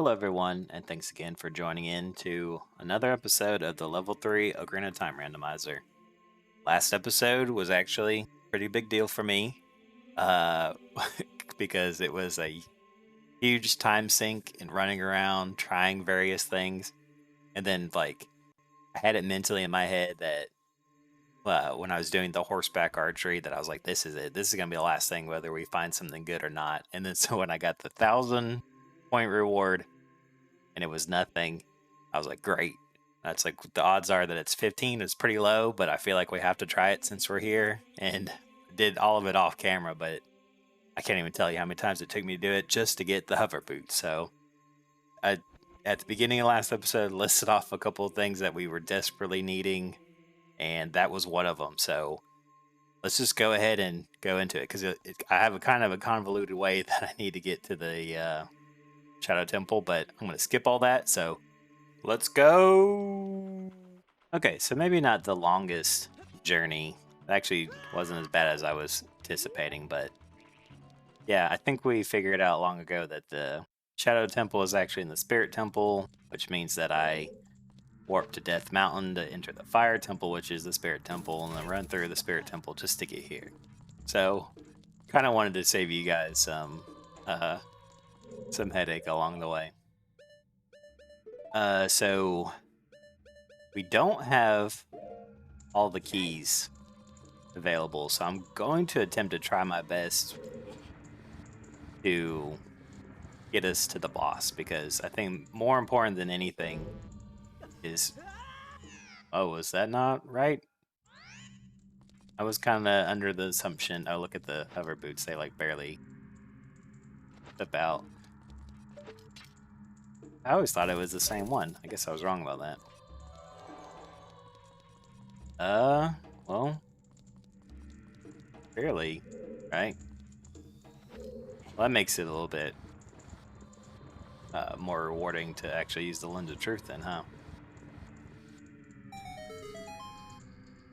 Hello, everyone, and thanks again for joining in to another episode of the Level 3 Ocarina Time Randomizer. Last episode was actually a pretty big deal for me uh, because it was a huge time sink in running around, trying various things. And then, I had it mentally in my head that when I was doing the horseback archery, that I was like, this is it. This is going to be the last thing, whether we find something good or not. And then, so when I got the 1,000-point reward, and it was nothing. I was like, great. That's like the odds are that it's 15 is pretty low, but I feel like we have to try it since we're here. And did all of it off camera, but I can't even tell you how many times it took me to do it just to get the hover boot. So I, at the beginning of last episode, listed off a couple of things that we were desperately needing, and that was one of them. So let's just go ahead and go into it because I have a kind of a convoluted way that I need to get to the Shadow Temple, but I'm going to skip all that, so let's go! Okay, so maybe not the longest journey. It actually wasn't as bad as I was anticipating, but yeah, I think we figured out long ago that the Shadow Temple is actually in the Spirit Temple, which means that I warp to Death Mountain to enter the Fire Temple, which is the Spirit Temple, and then run through the Spirit Temple just to get here. So, kind of wanted to save you guys some headache along the way. So we don't have all the keys available, so I'm going to attempt to try my best to get us to the boss, because I think more important than anything is... Oh, is that not right? I was kind of under the assumption... Oh, look at the hover boots. They like barely step out. I always thought it was the same one. I guess I was wrong about that. Well, barely, right? Well, that makes it a little bit more rewarding to actually use the Lens of Truth then, huh?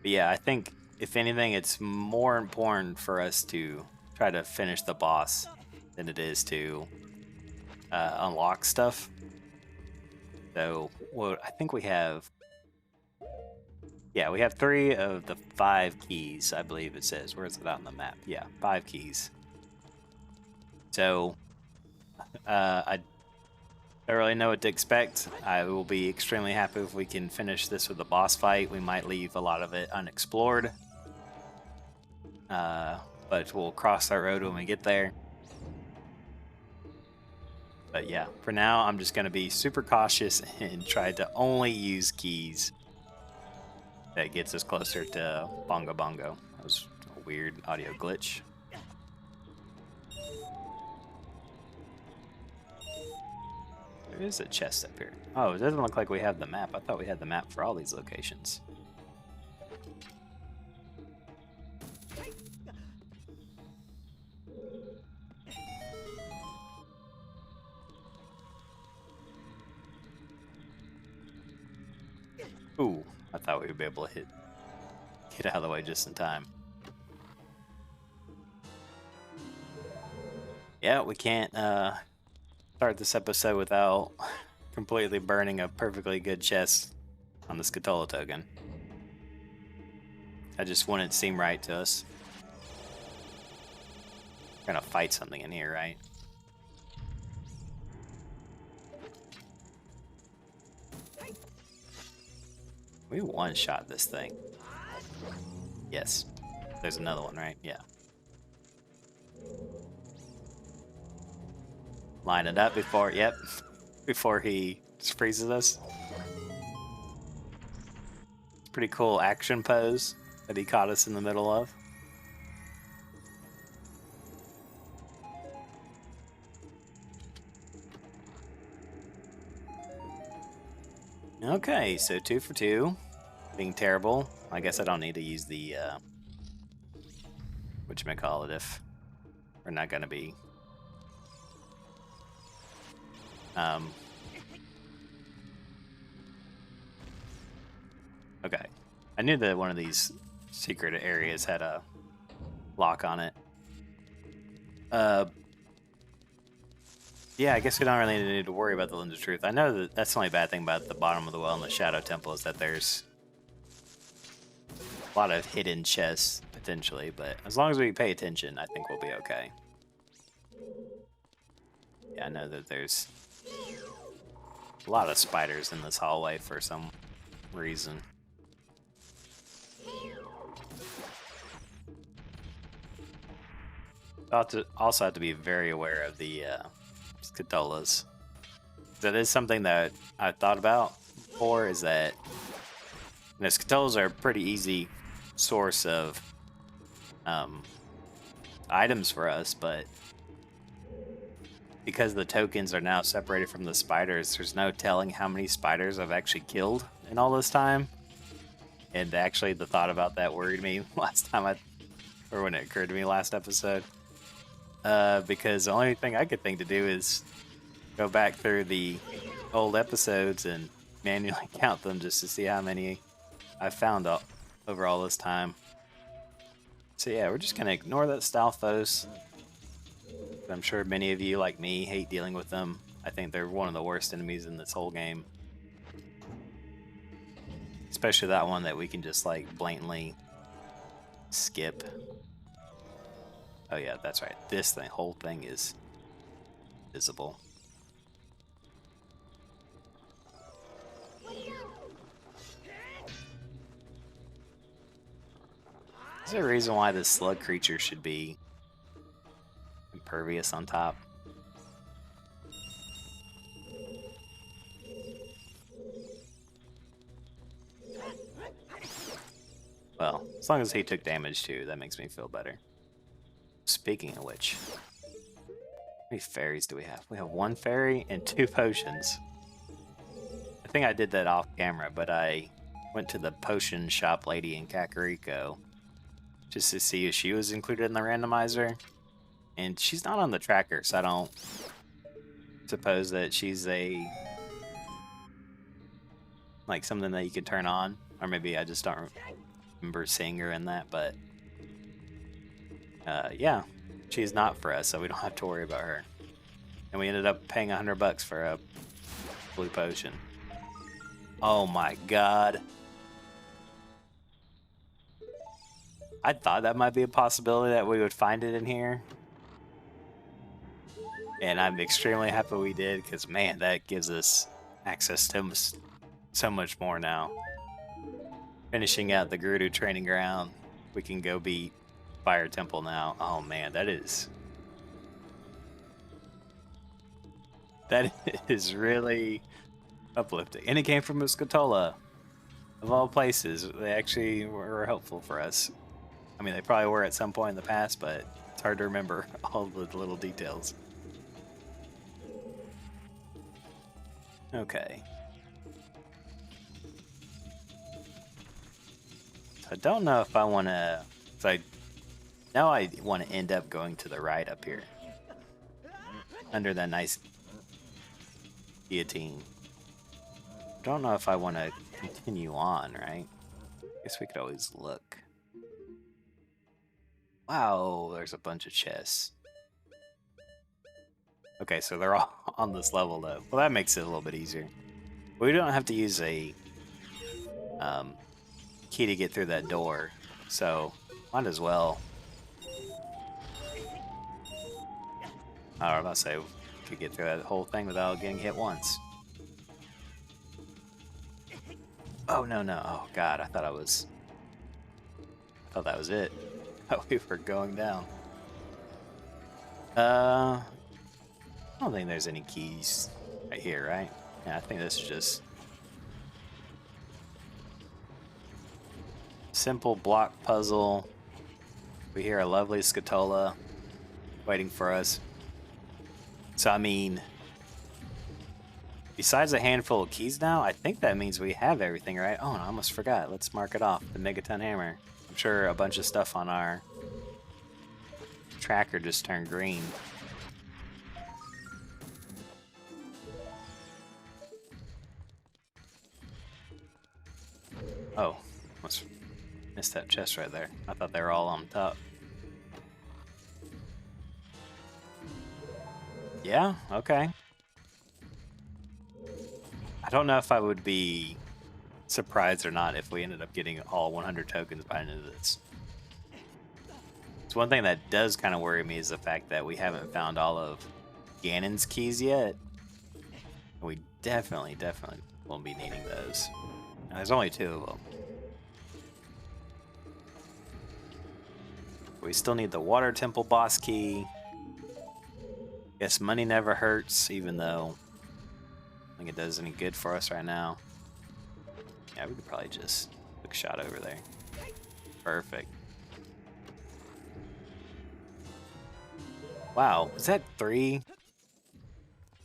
But yeah, I think, if anything, it's more important for us to try to finish the boss than it is to unlock stuff. So, well, I think we have... Yeah, we have 3 of the 5 keys, I believe it says. Where is it on the map? Yeah, 5 keys. So, I don't really know what to expect. I will be extremely happy if we can finish this with a boss fight. We might leave a lot of it unexplored. But we'll cross that road when we get there. But yeah, for now, I'm just going to be super cautious and try to only use keys that gets us closer to Bongo Bongo. That was a weird audio glitch. There is a chest up here. Oh, it doesn't look like we have the map. I thought we had the map for all these locations. Ooh, I thought we would be able to get out of the way just in time. Yeah, we can't start this episode without completely burning a perfectly good chest on the Skulltula token. That just wouldn't seem right to us. We're gonna fight something in here, right? We one-shot this thing. Yes. There's another one, right? Yeah. Line it up before... Yep. Before he just freezes us. Pretty cool action pose that he caught us in the middle of. Okay, so 2 for 2. Being terrible. I guess I don't need to use the, whatchamacallit if we're not gonna be... Okay. I knew that one of these secret areas had a lock on it. Yeah, I guess we don't really need to worry about the Lens of Truth. I know that that's the only bad thing about the bottom of the well and the Shadow Temple is that there's a lot of hidden chests, potentially, but as long as we pay attention, I think we'll be okay. Yeah, I know that there's a lot of spiders in this hallway for some reason. Also have to be very aware of the skulltulas. That is something that I thought about before, is that skulltulas are a pretty easy source of items for us, but because the tokens are now separated from the spiders, there's no telling how many spiders I've actually killed in all this time. And actually, the thought about that worried me last time or when it occurred to me last episode. Because the only thing I could think to do is go back through the old episodes and manually count them just to see how many I've found over all this time. So yeah, we're just gonna ignore that Stalfos. I'm sure many of you, like me, hate dealing with them. I think they're one of the worst enemies in this whole game. Especially that one that we can just like blatantly skip. Oh yeah, that's right. This whole thing is visible. Is there a reason why this slug creature should be impervious on top? Well, as long as he took damage too, that makes me feel better. Speaking of which, how many fairies do we have? We have 1 fairy and 2 potions. I think I did that off camera, but I went to the potion shop lady in Kakariko just to see if she was included in the randomizer. And she's not on the tracker, so I don't suppose that she's like something that you could turn on. Or maybe I just don't remember seeing her in that, but yeah, she's not for us, so we don't have to worry about her. And we ended up paying $100 for a blue potion. Oh my god. I thought that might be a possibility that we would find it in here. And I'm extremely happy we did, because man, that gives us access to so much more now. Finishing out the Gerudo training ground, we can go beat Fire Temple now. Oh man, that is really uplifting. And it came from Skulltula, of all places. They actually were helpful for us. I mean, they probably were at some point in the past, but it's hard to remember all the little details. Okay. So I don't know if I want to... So I know I want to end up going to the right up here. Under that nice guillotine. Don't know if I want to continue on, right? Guess we could always look. Wow, there's a bunch of chests. Okay, so they're all on this level though. Well, that makes it a little bit easier. We don't have to use a key to get through that door, so might as well. I was about to say we could get through that whole thing without getting hit once. Oh no! Oh god! I thought that was it. I thought we were going down. I don't think there's any keys right here, right? Yeah, I think this is just simple block puzzle. We hear a lovely skulltula waiting for us. So I mean, besides a handful of keys now, I think that means we have everything, right? Oh, I almost forgot. Let's mark it off. The Megaton Hammer. I'm sure a bunch of stuff on our tracker just turned green. Oh, almost missed that chest right there. I thought they were all on top. Yeah, okay. I don't know if I would be surprised or not if we ended up getting all 100 tokens by the end of this. It's one thing that does kind of worry me is the fact that we haven't found all of Ganon's keys yet. We definitely will be needing those. And there's only 2 of them. We still need the Water Temple boss key. Guess money never hurts, even though I think it does any good for us right now. Yeah, we could probably just quick shot over there. Perfect. Wow, was that 3?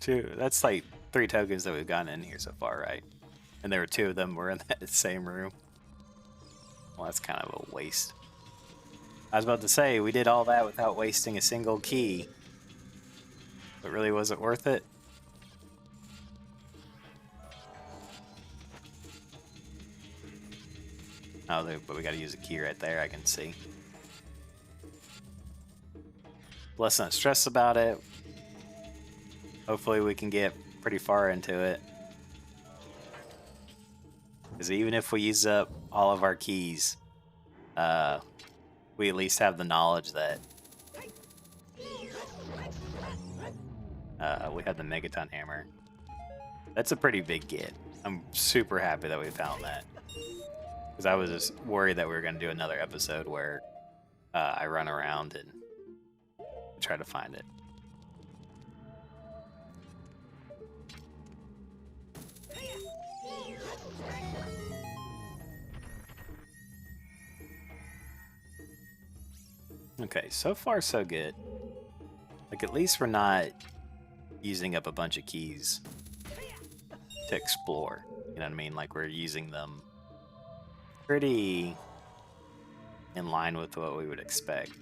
2? That's like 3 tokens that we've gotten in here so far, right? And there were 2 of them were in that same room. Well, that's kind of a waste. I was about to say, we did all that without wasting a single key. But really, was it worth it? Oh, but we gotta use a key right there, I can see. Let's not stress about it. Hopefully we can get pretty far into it. Because even if we use up all of our keys, we at least have the knowledge that we have the Megaton Hammer. That's a pretty big get. I'm super happy that we found that. Because I was just worried that we were going to do another episode where I run around and try to find it. Okay, so far so good. Like, at least we're not using up a bunch of keys to explore. You know what I mean? Like, we're using them pretty in line with what we would expect.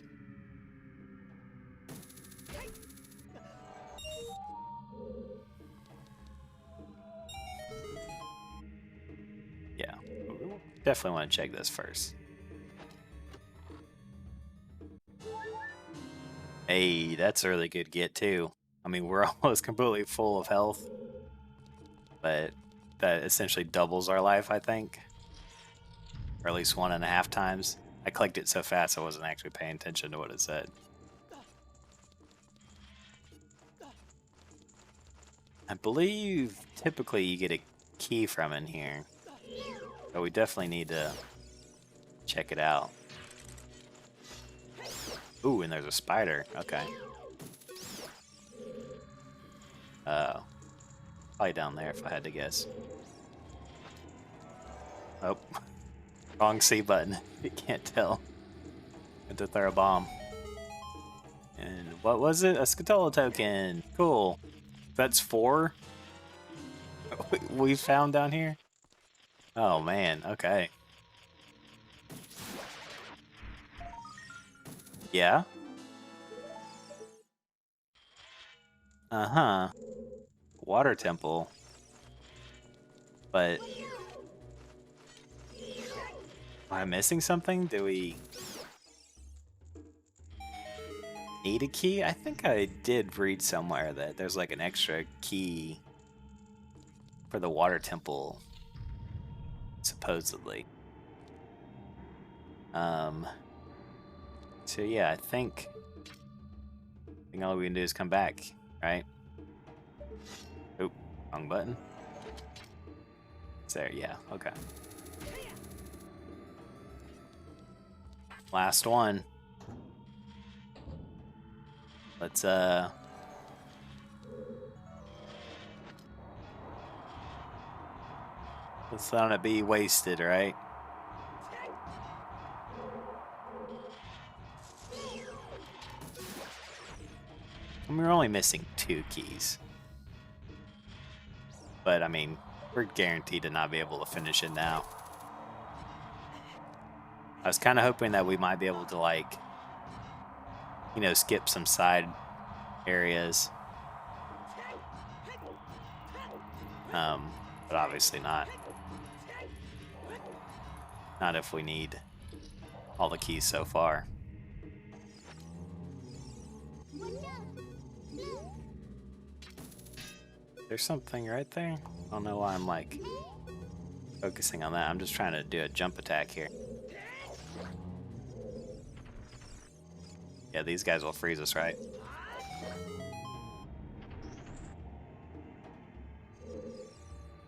Yeah, definitely want to check this first. Hey, that's a really good get too. I mean, we're almost completely full of health, but that essentially doubles our life, I think. Or at least 1.5 times. I clicked it so fast I wasn't actually paying attention to what it said. I believe typically you get a key from in here, but we definitely need to check it out. Ooh, and there's a spider. Okay. Probably down there if I had to guess. Oh, wrong C button. You can't tell. Had to throw a bomb. And what was it? A skulltula token. Cool. That's 4 we found down here? Oh man, okay. Yeah? Uh-huh. Water temple. But... am I missing something? Do we... need a key? I think I did read somewhere that there's like an extra key for the water temple, supposedly. So yeah, I think all we can do is come back, right? Oop, wrong button. It's there, yeah, okay. Last one. Let's let it be wasted, right? And we're only missing 2 keys. But I mean, we're guaranteed to not be able to finish it now. I was kind of hoping that we might be able to, like, you know, skip some side areas. But obviously not. Not if we need all the keys so far. There's something right there. I don't know why I'm like focusing on that. I'm just trying to do a jump attack here. Yeah, these guys will freeze us, right?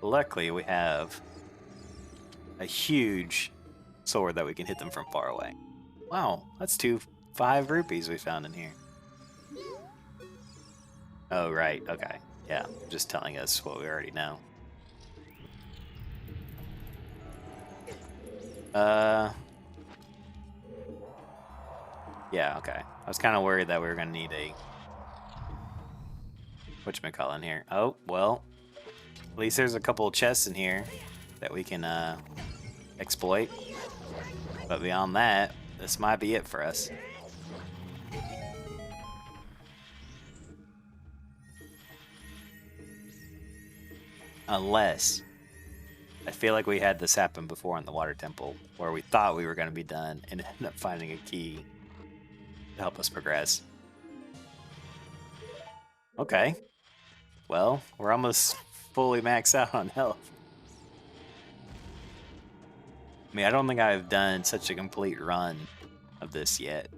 Luckily, we have a huge sword that we can hit them from far away. Wow, that's 5 rupees we found in here. Oh, right, okay. Yeah, just telling us what we already know. Yeah, okay. I was kind of worried that we were going to need a... whatchamacallit here. Oh, well, at least there's a couple of chests in here that we can exploit. But beyond that, this might be it for us. Unless, I feel like we had this happen before in the water temple, where we thought we were going to be done and ended up finding a key to help us progress. Okay. Well, we're almost fully maxed out on health. I mean, I don't think I've done such a complete run of this yet.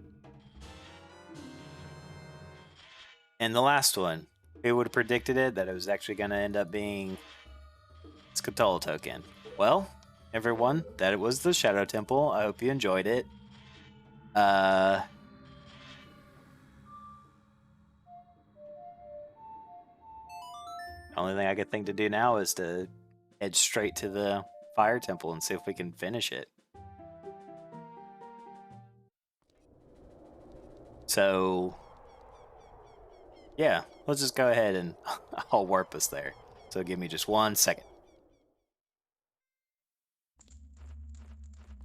And the last one, who would have predicted it, that it was actually going to end up being Skulltula token? Well, everyone, that was the Shadow Temple. I hope you enjoyed it. The only thing I could think to do now is to head straight to the Fire Temple and see if we can finish it. So, yeah, let's just go ahead and I'll warp us there. So give me just 1 second.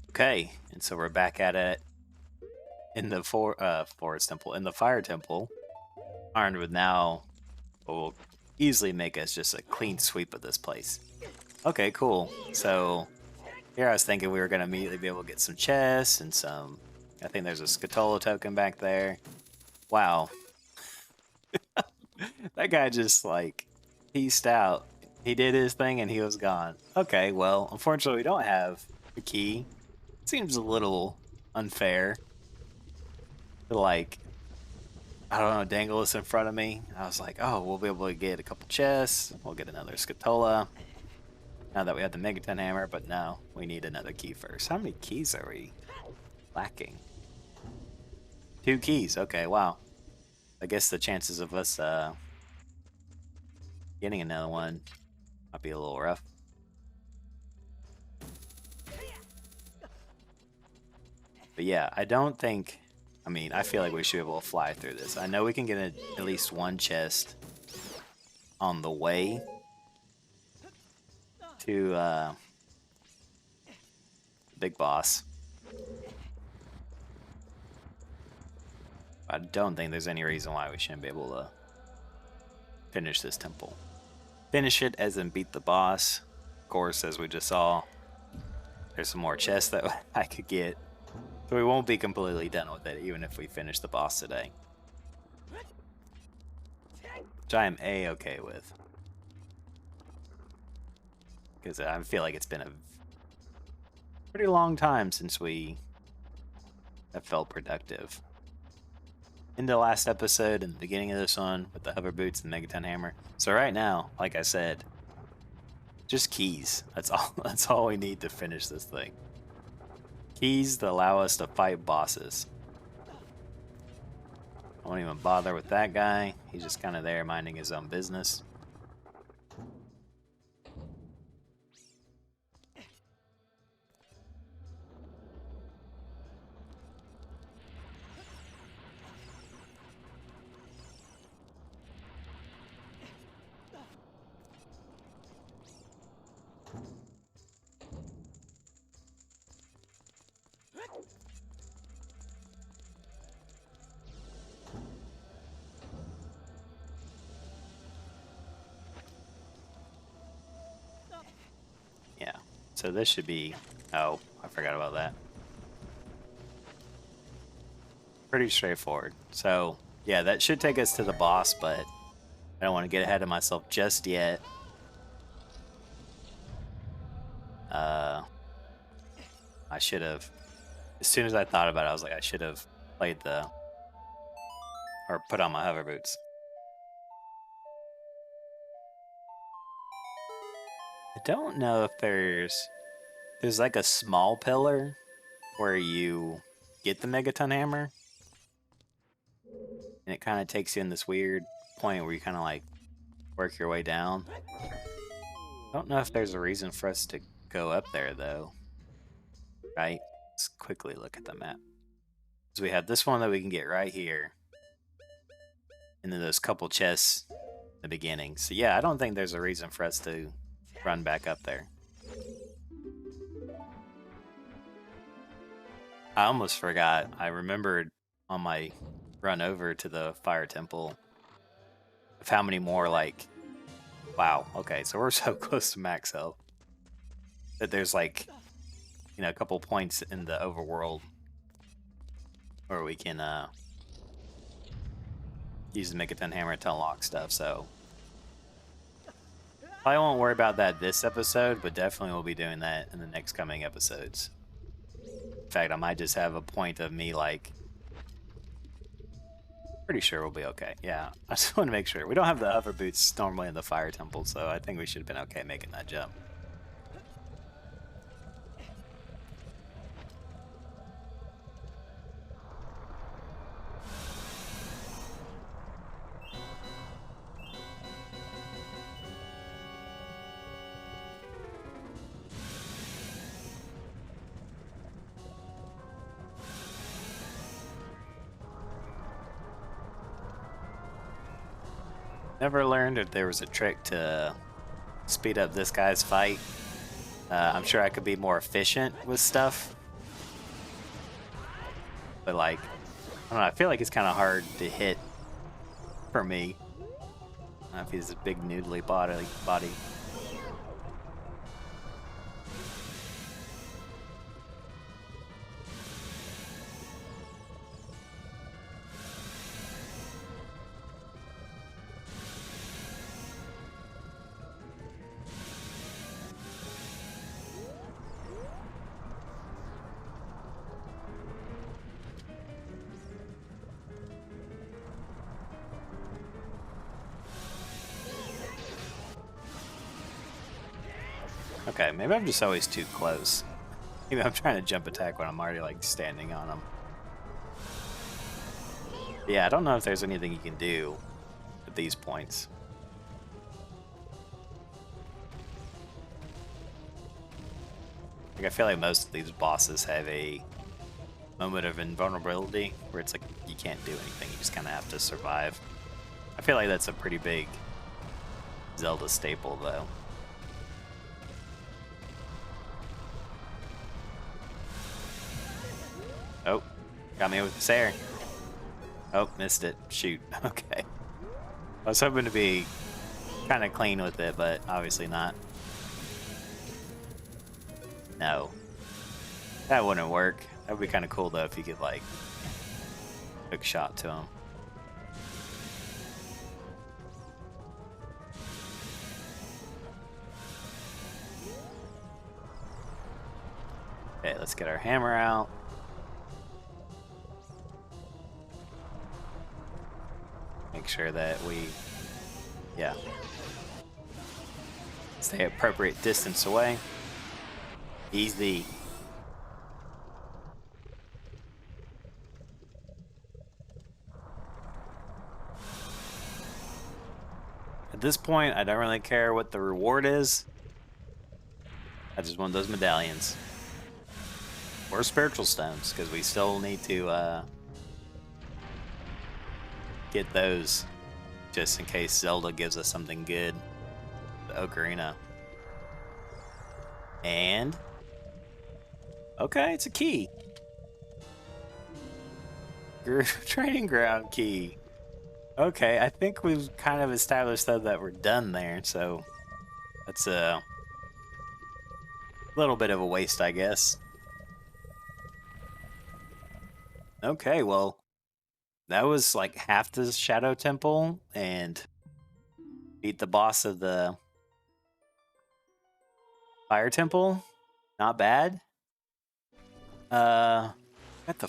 Okay, and so we're back at it in the Forest Temple, in the Fire Temple, armed with now what will easily make us just a clean sweep of this place. Okay, cool. So here I was thinking we were going to immediately be able to get some chests and some... I think there's a Skulltula token back there. Wow. That guy just, like, peaced out. He did his thing and he was gone. Okay, well, unfortunately we don't have the key. Seems a little unfair to, like, I don't know, dangle this in front of me. I was like, oh, we'll be able to get a couple chests. We'll get another Skulltula. Now that we have the MegaMan hammer, but no, we need another key first. How many keys are we lacking? 2 keys. Okay, wow. I guess the chances of us getting another one might be a little rough. But yeah, I don't think... I mean, I feel like we should be able to fly through this. I know we can get at least 1 chest on the way to the big boss. I don't think there's any reason why we shouldn't be able to finish this temple. Finish it as in beat the boss. Of course, as we just saw, there's some more chests that I could get. So we won't be completely done with it, even if we finish the boss today. Which I am A-okay with. Because I feel like it's been a pretty long time since we have felt productive. In the last episode and the beginning of this one with the hover boots and the MegaMan hammer. So right now, like I said, just keys. That's all. That's all we need to finish this thing. Keys that allow us to fight bosses. I won't even bother with that guy. He's just kind of there minding his own business. Yeah, so this should be... Oh, I forgot about that. Pretty straightforward. So, yeah, that should take us to the boss, but I don't want to get ahead of myself just yet. I should have, as soon as I thought about it, I was like, I should have played or put on my hover boots. I don't know if there's like a small pillar where you get the Megaton hammer, and it kind of takes you in this weird point where you kind of like work your way down. I don't know if there's a reason for us to go up there though. Right? Let's quickly look at the map. So we have this one that we can get right here, and then those couple chests in the beginning. So yeah, I don't think there's a reason for us to run back up there. I almost forgot. I remembered on my run over to the fire temple of how many more, like, wow, okay, so we're so close to max health that there's like, you know, a couple points in the overworld where we can use the Megaton hammer to unlock stuff, so I won't worry about that this episode, but definitely we'll be doing that in the next coming episodes. In fact, I might just have a point of me, like, pretty sure we'll be okay. Yeah, I just want to make sure. We don't have the hover boots normally in the fire temple, so I think we should have been okay making that jump. Never learned if there was a trick to speed up this guy's fight. I'm sure I could be more efficient with stuff. But like, I don't know, I feel like it's kind of hard to hit for me. I don't know if he's a big noodly body. Okay, maybe I'm just always too close. Maybe I'm trying to jump attack when I'm already like standing on him. Yeah, I don't know if there's anything you can do at these points. Like, I feel like most of these bosses have a moment of invulnerability where it's like you can't do anything, you just kind of have to survive. I feel like that's a pretty big Zelda staple though. Oh, got me with this air. Oh, missed it. Shoot. Okay. I was hoping to be kind of clean with it, but obviously not. No. That wouldn't work. That would be kind of cool though if you could like hook shot to him. Okay, let's get our hammer out. Make sure that we, yeah, stay appropriate distance away. Easy. At this point, I don't really care what the reward is. I just want those medallions. Or spiritual stones, because we still need to get those just in case Zelda gives us something good. The Ocarina. And okay, it's a key. Training ground key. Okay, I think we've kind of established though that we're done there, so that's a little bit of a waste, I guess. Okay, well, that was like half the Shadow Temple, and Beat the boss of the Fire Temple. Not bad. Got the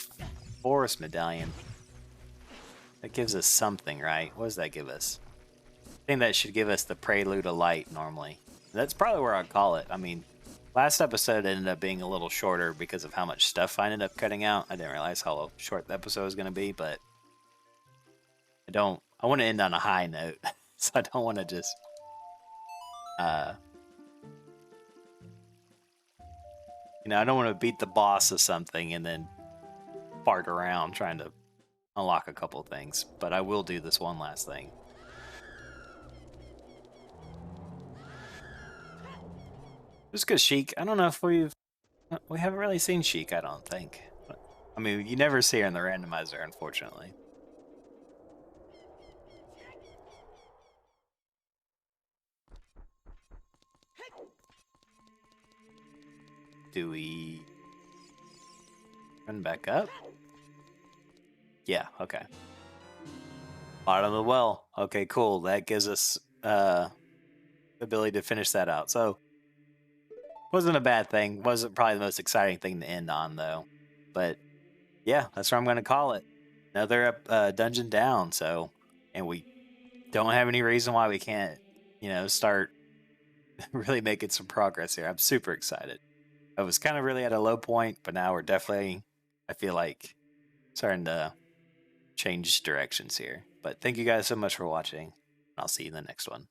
Forest Medallion. That gives us something, right? What does that give us? I think that should give us the Prelude of Light normally. That's probably where I'd call it. I mean, last episode ended up being a little shorter because of how much stuff I ended up cutting out. I didn't realize how short the episode was going to be, but I want to end on a high note. So I don't want to just I don't want to beat the boss of something and then fart around trying to unlock a couple things. But I will do this one last thing. Just because Sheik, I don't know if we haven't really seen Sheik, I don't think. I mean, you never see her in the randomizer, unfortunately. Do we run back up? Yeah, okay. Bottom of the well. Okay, cool. That gives us the ability to finish that out. So, wasn't a bad thing. Wasn't probably the most exciting thing to end on, though. But, yeah, that's what I'm going to call it. Another dungeon down, so... And we don't have any reason why we can't, start really making some progress here. I'm super excited. I was kind of really at a low point, but now we're definitely, I feel like, starting to change directions here. But thank you guys so much for watching. I'll see you in the next one.